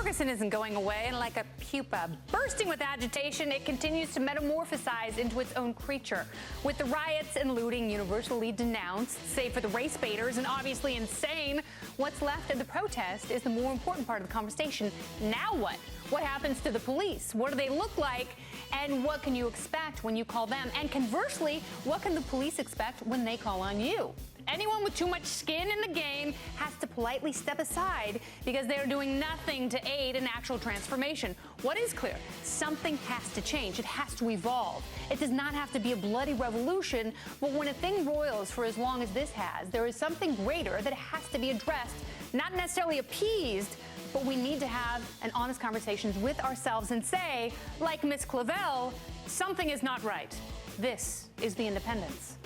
Ferguson isn't going away, and like a pupa bursting with agitation, it continues to metamorphosize into its own creature. With the riots and looting universally denounced, save for the race baiters, and obviously insane, what's left of the protest is the more important part of the conversation. Now what? What happens to the police? What do they look like? And what can you expect when you call them? And conversely, what can the police expect when they call on you? Anyone with too much skin in the game has to politely step aside because they are doing nothing to aid in actual transformation. What is clear? Something has to change. It has to evolve. It does not have to be a bloody revolution, but when a thing roils for as long as this has, there is something greater that has to be addressed, not necessarily appeased, but we need to have an honest conversations with ourselves and say, like Miss Clavel, something is not right. This is the independence.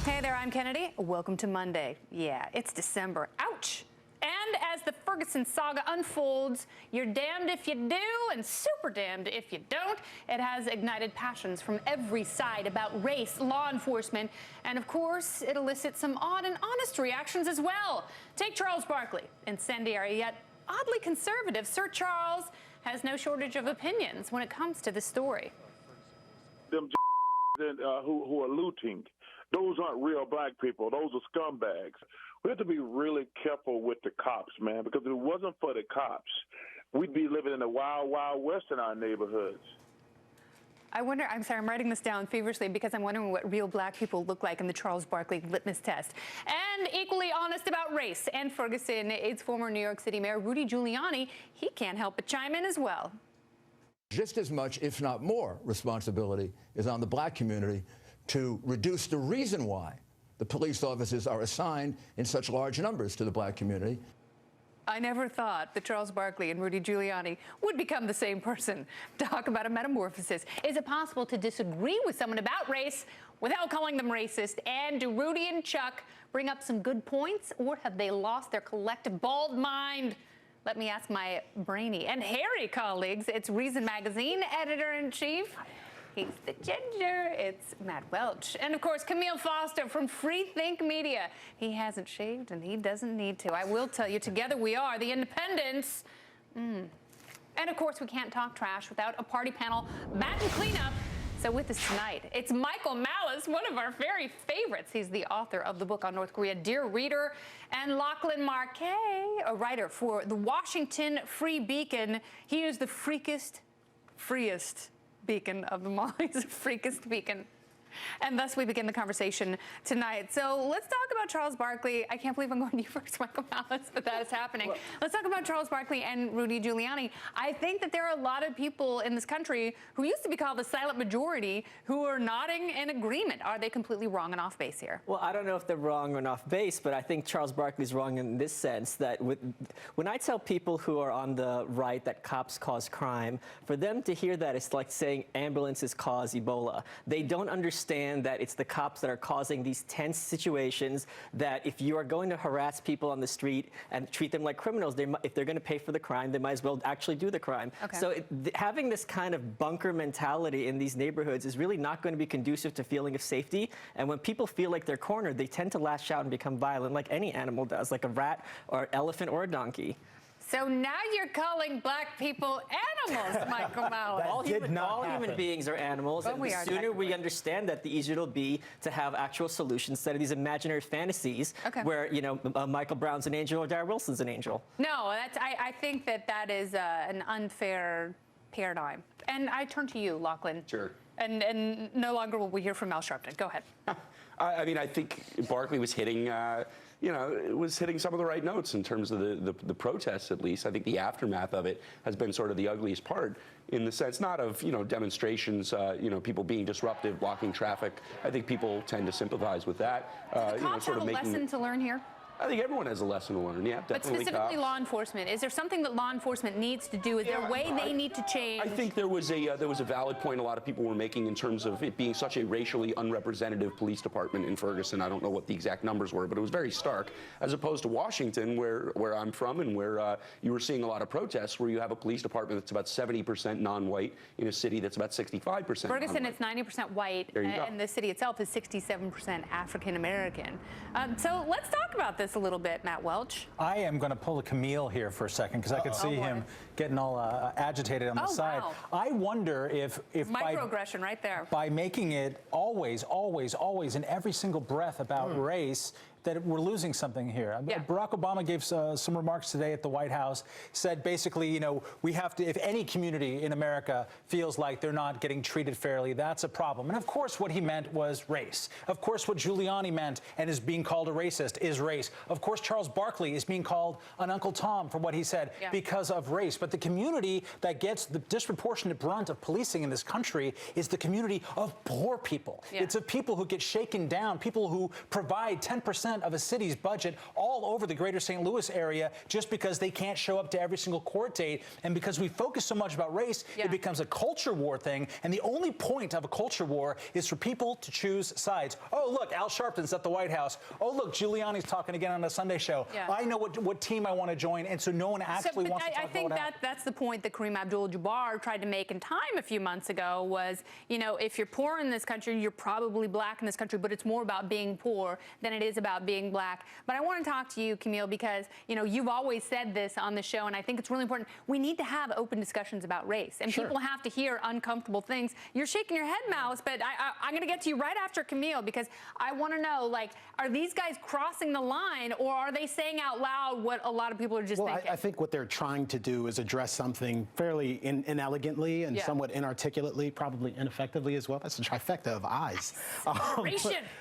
Hey there, I'm Kennedy. Welcome to Monday. Yeah, it's December. Ouch! And as the Ferguson saga unfolds, you're damned if you do and super damned if you don't. It has ignited passions from every side about race, law enforcement, and of course, it elicits some odd and honest reactions as well. Take Charles Barkley, incendiary yet oddly conservative. Sir Charles has no shortage of opinions when it comes to this story. Them who are looting, those aren't real black people. Those are scumbags. We have to be really careful with the cops, man, because if it wasn't for the cops, we'd be living in the wild, wild west in our neighborhoods. I wonder, I'm sorry, I'm writing this down feverishly because I'm wondering what real black people look like in the Charles Barkley litmus test. And equally honest about race and Ferguson, its former New York City Mayor Rudy Giuliani, he can't help but chime in as well. Just as much, if not more, responsibility is on the black community to reduce the reason why the police officers are assigned in such large numbers to the black community. I never thought that Charles Barkley and Rudy Giuliani would become the same person. Talk about a metamorphosis. Is it possible to disagree with someone about race without calling them racist? And do Rudy and Chuck bring up some good points, or have they lost their collective bald mind? Let me ask my brainy and hairy colleagues. It's Reason Magazine editor-in-chief. He's the ginger. It's Matt Welch. And, of course, Camille Foster from Free Think Media. He hasn't shaved, and he doesn't need to. I will tell you, together we are the independents. And, of course, we can't talk trash without a party panel bat and cleanup. So with us tonight, it's Michael Malice, one of our very favorites. He's the author of the book on North Korea, Dear Reader, and Lachlan Marquet, a writer for the Washington Free Beacon. He is the freakest beacon of them all. He's the freakest beacon. And thus we begin the conversation tonight. So let's talk about Charles Barkley. I can't believe I'm going to you first, Michael Malice, but that is happening. Let's talk about Charles Barkley and Rudy Giuliani. I think that there are a lot of people in this country who used to be called the silent majority who are nodding in agreement. Are they completely wrong and off base here? Well, I don't know if they're wrong or off base, but I think Charles Barkley's wrong in this sense that when I tell people who are on the right that cops cause crime, for them to hear that, it's like saying ambulances cause Ebola. They don't understand that it's the cops that are causing these tense situations, that if you are going to harass people on the street and treat them like criminals, if they're going to pay for the crime, they might as well actually do the crime. Okay. So having this kind of bunker mentality in these neighborhoods is really not going to be conducive to feeling of safety. And when people feel like they're cornered, they tend to lash out and become violent like any animal does, like a rat or an elephant or a donkey. So now you're calling black people animals, Michael Malice. All human beings are animals, and the sooner we understand that, the easier it'll be to have actual solutions instead of these imaginary fantasies where, you know, Michael Brown's an angel or Darryl Wilson's an angel. No, I think that is an unfair paradigm. And I turn to you, Lachlan. Sure. And no longer will we hear from Al Sharpton. Go ahead. I mean, I think Barkley was hitting, some of the right notes in terms of the protests, at least. I think the aftermath of it has been sort of the ugliest part, in the sense not of, demonstrations, people being disruptive, blocking traffic. I think people tend to sympathize with that. Do the cops have a lesson to learn here? I think everyone has a lesson to learn. Yeah, But definitely. specifically cops. law enforcement, is there something that law enforcement needs to do? Is there a way they need to change? I think there was a valid point a lot of people were making in terms of it being such a racially unrepresentative police department in Ferguson. I don't know what the exact numbers were, but it was very stark, as opposed to Washington, where I'm from, and where you were seeing a lot of protests, where you have a police department that's about 70% non-white in a city that's about 65% Ferguson, non-white. it's 90% white, There you go. and the city itself is 67% African American. So let's talk about this a little bit, Matt Welch. I am going to pull a Camille here for a second because I could see him getting all agitated on the side. Wow. I wonder if Microaggression right there. by making it always, always, always in every single breath about race, that we're losing something here. Yeah. Barack Obama gave some remarks today at the White House, said basically, you know, we have to, if any community in America feels like they're not getting treated fairly, that's a problem. And of course, what he meant was race. Of course, what Giuliani meant and is being called a racist is race. Of course, Charles Barkley is being called an Uncle Tom for what he said because of race. But the community that gets the disproportionate brunt of policing in this country is the community of poor people. Yeah. It's of people who get shaken down, people who provide 10% of a city's budget all over the greater St. Louis area just because they can't show up to every single court date. And because we focus so much about race, it becomes a culture war thing. And the only point of a culture war is for people to choose sides. Oh, look, Al Sharpton's at the White House. Oh, look, Giuliani's talking again on the Sunday show. Yeah. I know what team I want to join. And so no one actually wants to talk I think about that's the point that Kareem Abdul-Jabbar tried to make in Time a few months ago was, you know, if you're poor in this country, you're probably black in this country, but it's more about being poor than it is about being black. But I want to talk to you, Camille, because, you know, you've always said this on the show, and I think it's really important. We need to have open discussions about race, and people have to hear uncomfortable things. You're shaking your head, Malice, but I'm going to get to you right after Camille, because I want to know, like, are these guys crossing the line, or are they saying out loud what a lot of people are just thinking? I think what they're trying to do is address something fairly inelegantly and somewhat inarticulately, probably ineffectively as well. That's a trifecta of eyes.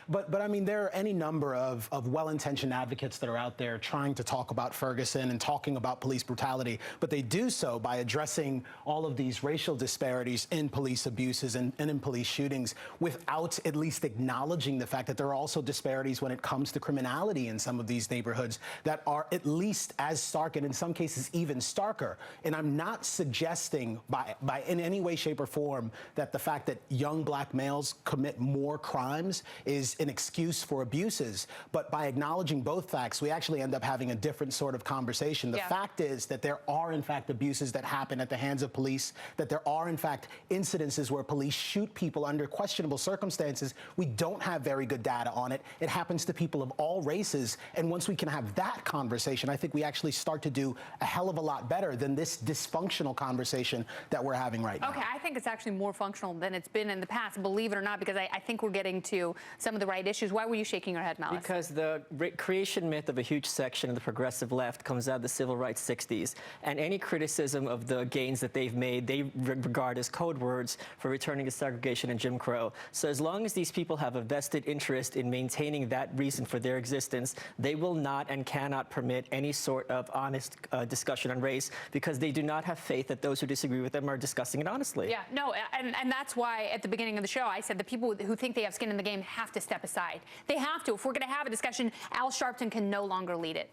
But I mean, there are any number of well-intentioned advocates that are out there trying to talk about Ferguson and talking about police brutality, but they do so by addressing all of these racial disparities in police abuses and in police shootings without at least acknowledging the fact that there are also disparities when it comes to criminality in some of these neighborhoods that are at least as stark and in some cases even starker. And I'm not suggesting by in any way, shape, or form that the fact that young black males commit more crimes is an excuse for abuses, but by acknowledging both facts, we actually end up having a different sort of conversation. The fact is that there are, in fact, abuses that happen at the hands of police, that there are, in fact, incidences where police shoot people under questionable circumstances. We don't have very good data on it. It happens to people of all races. And once we can have that conversation, I think we actually start to do a hell of a lot better than this dysfunctional conversation that we're having right now. Okay, I think it's actually more functional than it's been in the past, believe it or not, because I think we're getting to some of the right issues. Why were you shaking your head, Malice? Because the creation myth of a huge section of the progressive left comes out of the civil rights 60s. And any criticism of the gains that they've made, they regard as code words for returning to segregation and Jim Crow. So as long as these people have a vested interest in maintaining that reason for their existence, they will not and cannot permit any sort of honest discussion on race because they do not have faith that those who disagree with them are discussing it honestly. Yeah, no, and that's why at the beginning of the show I said the people who think they have skin in the game have to step aside. They have to. If we're going to have a discussion, Al Sharpton can no longer lead it.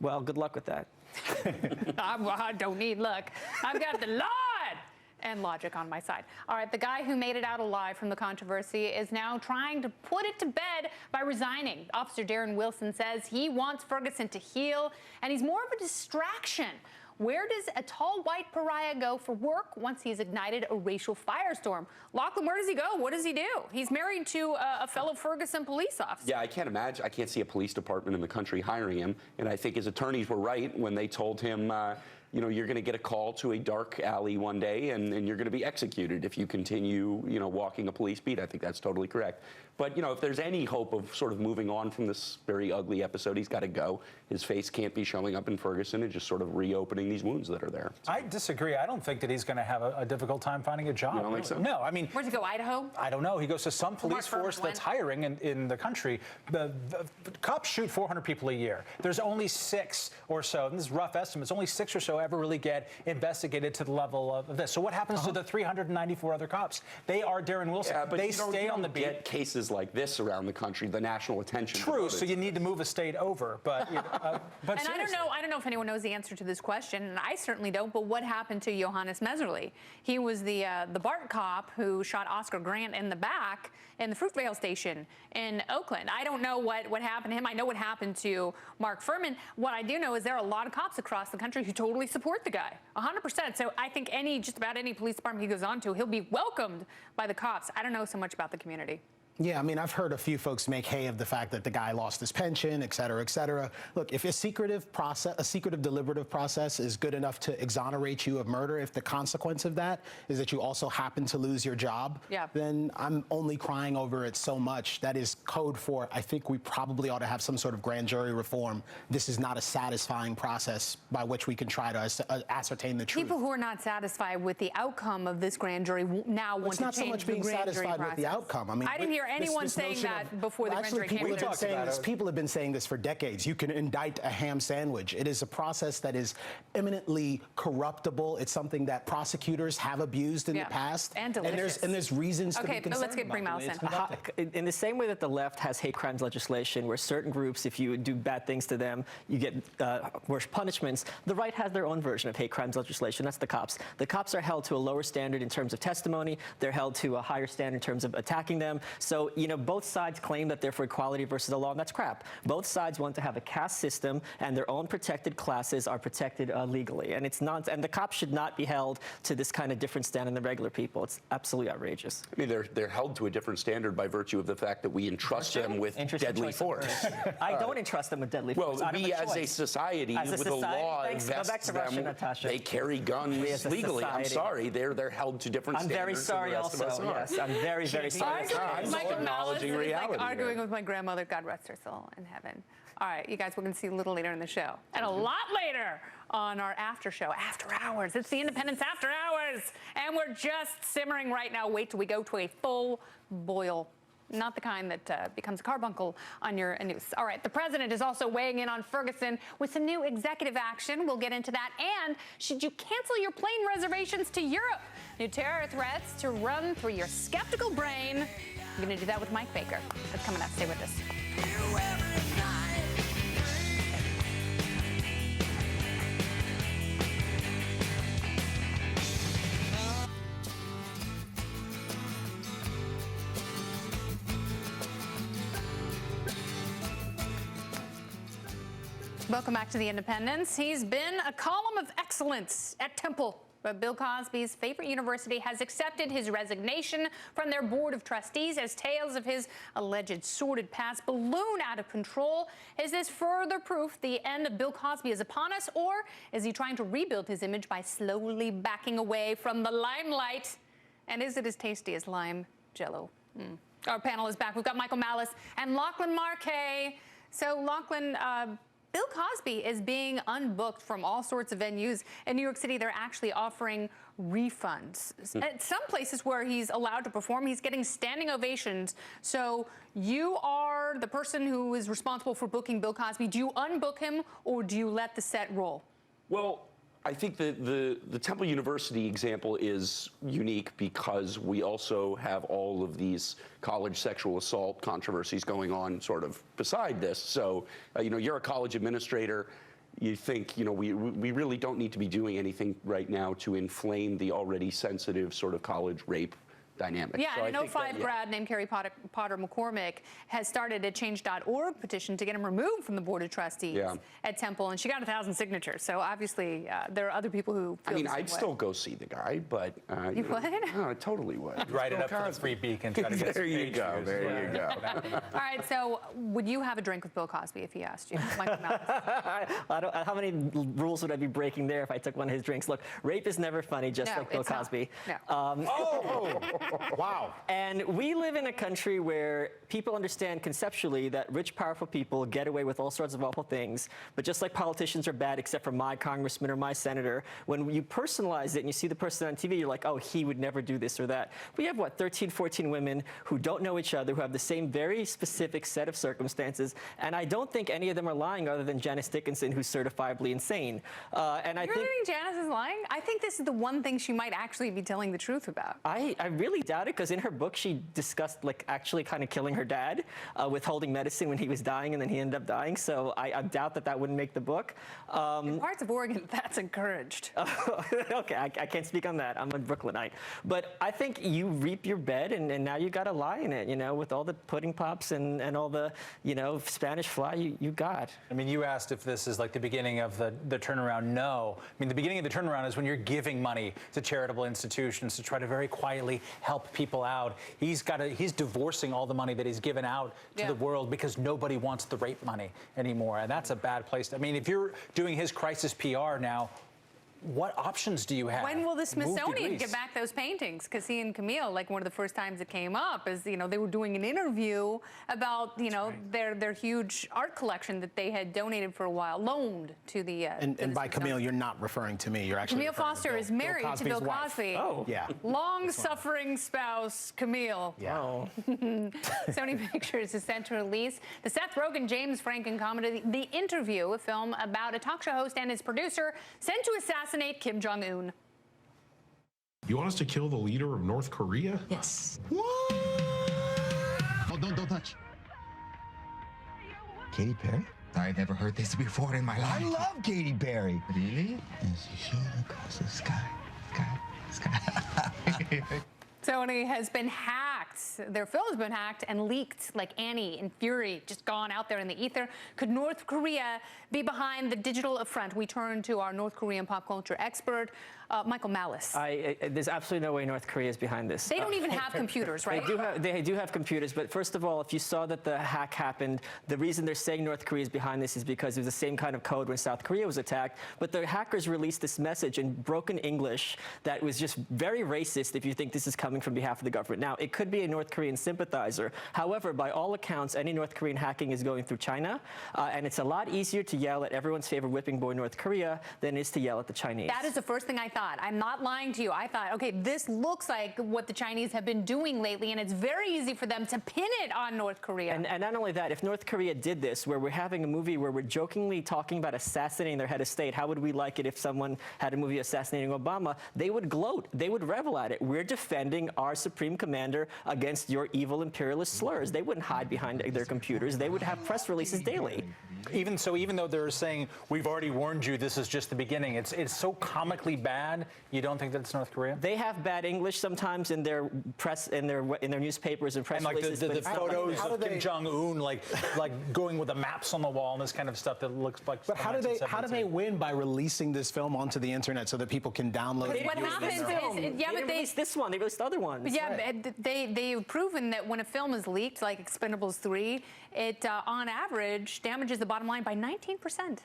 Well, good luck with that. I don't need luck. I've got the Lord and logic on my side. All right, the guy who made it out alive from the controversy is now trying to put it to bed by resigning. Officer Darren Wilson says he wants Ferguson to heal, and he's more of a distraction. Where does a tall white pariah go for work once he's ignited a racial firestorm? Lachlan, where does he go? What does he do? He's married to a fellow Ferguson police officer. Yeah, I can't imagine. I can't see a police department in the country hiring him. And I think his attorneys were right when they told him, you know, you're going to get a call to a dark alley one day and you're going to be executed if you continue, you know, walking a police beat. I think that's totally correct. But, you know, if there's any hope of sort of moving on from this very ugly episode, he's got to go. His face can't be showing up in Ferguson and just sort of reopening these wounds that are there. So. I disagree. I don't think that he's going to have a difficult time finding a job. You don't think so? No, I mean... Where'd he go, Idaho? I don't know. He goes to some police force that's hiring in the country. The cops shoot 400 people a year. There's only 6 or so, and this is rough estimates, only 6 or so ever really get investigated to the level of this. So what happens to the 394 other cops? They are Darren Wilson. Yeah, but they you don't stay on the beat. Get cases like this around the country, the national attention. True. So you need to move a state over, but but and I don't know if anyone knows the answer to this question, and I certainly don't. But what happened to Johannes Messerly? He was the BART cop who shot Oscar Grant in the back in the Fruitvale station in Oakland. I don't know what happened to him. I know what happened to Mark Furman. What I do know is there are a lot of cops across the country who totally support the guy, 100%. So I think just about any police department he goes on to, he'll be welcomed by the cops. I don't know so much about the community. Yeah, I mean, I've heard a few folks make hay of the fact that the guy lost his pension, et cetera, et cetera. Look, if a secretive deliberative process is good enough to exonerate you of murder, if the consequence of that is that you also happen to lose your job, then I'm only crying over it so much. That is code for, I think we probably ought to have some sort of grand jury reform. This is not a satisfying process by which we can try to ascertain the truth. People who are not satisfied with the outcome of this grand jury now want to change the grand jury process. It's not so much being satisfied with the outcome. I mean, I didn't hear anyone saying that before the grand jury came in. People have been saying this for decades. You can indict a ham sandwich. It is a process that is eminently corruptible. It's something that prosecutors have abused in the past. And delicious. And there's reasons to be concerned. Okay, let's bring Malice in. In the same way that the left has hate crimes legislation, where certain groups, if you do bad things to them, you get worse punishments, the right has their own version of hate crimes legislation. That's the cops. The cops are held to a lower standard in terms of testimony. They're held to a higher standard in terms of attacking them. So, both sides claim that they're for equality versus the law, and that's crap. Both sides want to have a caste system, and their own protected classes are protected legally. And it's not, and the cops should not be held to this kind of different standard than regular people. It's absolutely outrageous. I mean, they're held to a different standard by virtue of the fact that we entrust them with deadly force. I don't entrust them with deadly force. Well, we as a society, with a law invests them, they carry guns legally. I'm sorry, they're held to different standards. I'm very sorry also. Yes, I'm very, very sorry. Michael Malice is like arguing with my grandmother, God rest her soul in heaven. All right, you guys, we're going to see a little later in the show. And a lot later on our after show, After Hours. It's the Independence After Hours. And we're just simmering right now. Wait till we go to a full boil. Not the kind that becomes a carbuncle on your news. All right, the president is also weighing in on Ferguson with some new executive action. We'll get into that. And should you cancel your plane reservations to Europe? New terror threats to run through your skeptical brain. I'm going to do that with Mike Baker. That's coming up. Stay with us. Welcome back to the Independence. He's been a column of excellence at Temple. But Bill Cosby's favorite university has accepted his resignation from their board of trustees as tales of his alleged sordid past balloon out of control. Is this further proof the end of Bill Cosby is upon us, or is he trying to rebuild his image by slowly backing away from the limelight? And is it as tasty as lime jello? Our panel is back. We've got Michael Malice and Lachlan Markay. So, Lachlan, Bill Cosby is being unbooked from all sorts of venues. In New York City, they're actually offering refunds. At some places where he's allowed to perform, he's getting standing ovations. So you are the person who is responsible for booking Bill Cosby. Do you unbook him, or do you let the set roll? Well, I think the Temple University example is unique because we also have all of these college sexual assault controversies going on sort of beside this. So, you're a college administrator. You think, we really don't need to be doing anything right now to inflame the already sensitive sort of college rape dynamic. Yeah, so and an 05 grad named Carrie Potter McCormick has started a Change.org petition to get him removed from the board of trustees at Temple, and she got 1,000 signatures. So obviously, there are other people who feel the same I'd still go see the guy, but you would? No, I totally would. Write it up for the free beak and try to get there you go. There you go. All right. So, would you have a drink with Bill Cosby if he asked you, Michael Malice? How many rules would I be breaking there if I took one of his drinks? Look, rape is never funny, just like Bill Cosby. No. Wow. And we live in a country where people understand conceptually that rich, powerful people get away with all sorts of awful things. But just like politicians are bad, except for my congressman or my senator, when you personalize it and you see the person on TV, you're like, oh, he would never do this or that. We have, what, 13, 14 women who don't know each other, who have the same very specific set of circumstances. And I don't think any of them are lying other than Janice Dickinson, who's certifiably insane. And I think Janice is lying? I think this is the one thing she might actually be telling the truth about. I really doubt it, because in her book, she discussed like actually kind of killing her dad, withholding medicine when he was dying, and then he ended up dying. So I doubt that wouldn't make the book. In parts of Oregon, that's encouraged. Okay, I can't speak on that. I'm a Brooklynite. But I think you reap your bed, and now you got to lie in it, you know, with all the pudding pops and all the, you know, Spanish fly you got. I mean, you asked if this is like the beginning of the turnaround. No. I mean, the beginning of the turnaround is when you're giving money to charitable institutions to try to very quietly help people out. He's divorcing all the money that he's given out to the world because nobody wants the rape money anymore. And that's a bad place. I mean, if you're doing his crisis PR now, what options do you have? When will the Smithsonian get back those paintings? Because he and Camille, like one of the first times it came up is, you know, they were doing an interview about, you know, their huge art collection that they had donated for a while, loaned to the. And by Camille, you're not referring to me. You're actually Camille Foster is married to Bill Cosby. Oh, yeah. Long-suffering spouse, Camille. Yeah. Oh. Sony Pictures is set to release the Seth Rogen, James Franco comedy The Interview, a film about a talk show host and his producer sent to assassinate Kim Jong-un. You want us to kill the leader of North Korea? Yes. What? Oh, don't touch. Katy Perry? I've never heard this before in my life. I love Katy Perry. Really? As you shoot across the sky. Sony has been hacked. Their film has been hacked and leaked like Annie and Fury, just gone out there in the ether. Could North Korea be behind the digital affront? We turn to our North Korean pop culture expert, Michael Malice. There's absolutely no way North Korea is behind this. They don't even have computers, right? They do have computers, but first of all, if you saw that the hack happened, the reason they're saying North Korea is behind this is because it was the same kind of code when South Korea was attacked. But the hackers released this message in broken English that was just very racist if you think this is coming from behalf of the government. Now, it could be a North Korean sympathizer. However, by all accounts, any North Korean hacking is going through China, and it's a lot easier to yell at everyone's favorite whipping boy, North Korea, than it is to yell at the Chinese. That is the first thing I thought. I'm not lying to you. I thought, okay, this looks like what the Chinese have been doing lately, and it's very easy for them to pin it on North Korea. And not only that, if North Korea did this, where we're having a movie where we're jokingly talking about assassinating their head of state, how would we like it if someone had a movie assassinating Obama? They would gloat. They would revel at it. We're defending our supreme commander against your evil imperialist slurs. They wouldn't hide behind their computers. They would have press releases daily. Even though they're saying, we've already warned you, this is just the beginning, it's so comically bad, you don't think that it's North Korea? They have bad English sometimes in their press, in their newspapers and press releases. And like the photos of Kim Jong-un, like going with the maps on the wall and this kind of stuff that looks like. But how do they win by releasing this film onto the internet so that people can download it? What happens is, they released this one. They released other ones. Yeah, right. They've proven that when a film is leaked, like Expendables 3, it on average damages the bottom line by 19%.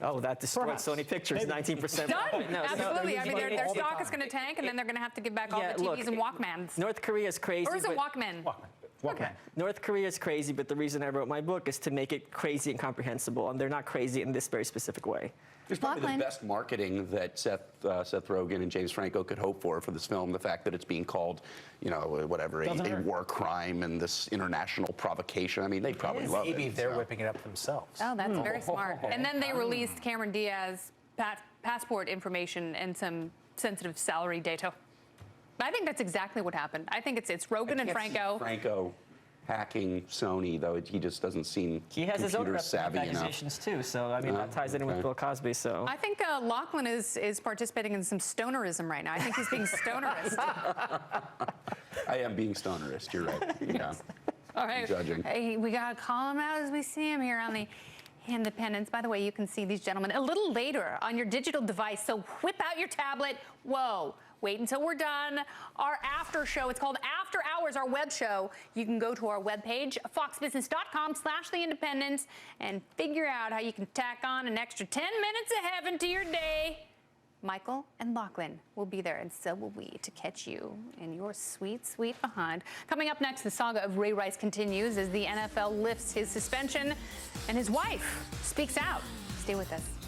Oh, that destroyed Sony Pictures, 19%. Done. No, absolutely. I mean, their stock is going to tank, and then they're going to have to give back all the TVs and Walkmans. North Korea is crazy. Or is it Walkman? Walkman. Okay. North Korea is crazy, but the reason I wrote my book is to make it crazy and comprehensible, and they're not crazy in this very specific way. It's probably the best marketing that Seth Rogen and James Franco could hope for this film. The fact that it's being called, you know, whatever, a war crime and this international provocation. I mean, they probably love it. Maybe they're whipping it up themselves. Oh, that's very smart. And then they released Cameron Diaz's passport information and some sensitive salary data. I think that's exactly what happened. I think it's Rogen and Franco. Franco hacking Sony, though he just doesn't seem he has his own savvy accusations too, so I mean that ties in with Bill Cosby. So I think Lachlan is participating in some stonerism right now. I think he's being stonerist. I am being stonerist. You're right. Yeah. All right. Judging. Hey, we gotta call him out as we see him here on the Independence. By the way, you can see these gentlemen a little later on your digital device. So whip out your tablet. Whoa. Wait until we're done. Our after show, it's called After Hours, our web show. You can go to our webpage, foxbusiness.com/theindependence, and figure out how you can tack on an extra 10 minutes of heaven to your day Michael and Lachlan will be there, and so will we, to catch you in your sweet, sweet behind. Coming up next, the saga of Ray Rice continues as the NFL lifts his suspension and his wife speaks out. Stay with us.